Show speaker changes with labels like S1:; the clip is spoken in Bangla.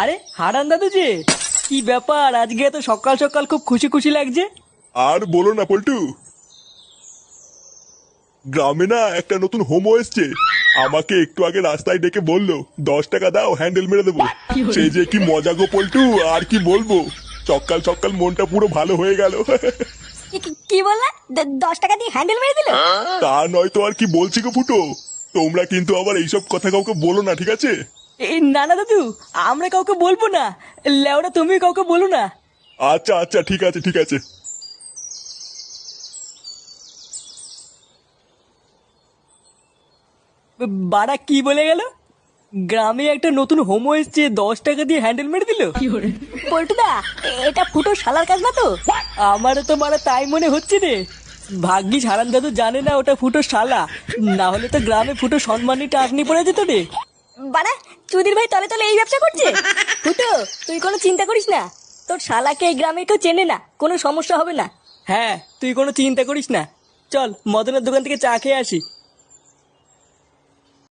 S1: আরে হারান দাদু যে, কি ব্যাপার আজকে এত সকাল সকাল খুব খুশি খুশি লাগছে?
S2: আর বলো না পল্টু, গ্রামে না একটা নতুন হোমো এসছে। আমাকে একটু আগে রাস্তায় ডেকে বললো 10 টাকা দাও হ্যান্ডেল মেরে দেবো। সেই যে কি মজা গো পল্টু, আর কি বলবো। সকাল সকাল মনটা পুরো ভালো হয়ে গেল।
S3: কি বললা? 10 টাকা দিয়ে হ্যান্ডেল মেরে দিল?
S2: তা নয় তো আর কি বলছি গো ফুটো। তোমরা কিন্তু আবার এইসব কথা কাউকে বলো না, ঠিক আছে?
S1: এই না না দাদু, আমরা কাউকে বলবো না। লেওরা তুমি কাউকে বলো না।
S2: আচ্ছা আচ্ছা, ঠিক আছে ঠিক আছে।
S1: বাড়া কি বলে গেল? গ্রামে একটা নতুন হোমো এসছে, 10 টাকা দিয়ে হ্যান্ডেল মেরে দিল?
S3: পল্টুদা, এটা ফুটো শালার কাজ না তো?
S1: আমারও তো বাড়া তাই মনে হচ্ছে রে। ভাগ্যিস হারান দাদু জানে না ওটা ফুটো শালা, না হলে তো গ্রামে ফুটো সম্মানী টাকনি পড়ে যেত রে।
S3: বাড়া, চুদির ভাই তলে তলে এই ব্যবসা করছে। ফুটো, তুই কোনো চিন্তা করিস না। তোর শালাকে এই গ্রামে কেউ চেনে না, কোনো সমস্যা হবে না।
S1: হ্যাঁ, তুই কোনো চিন্তা করিস না। চল মদনের দোকান থেকে চা খেয়ে আসি।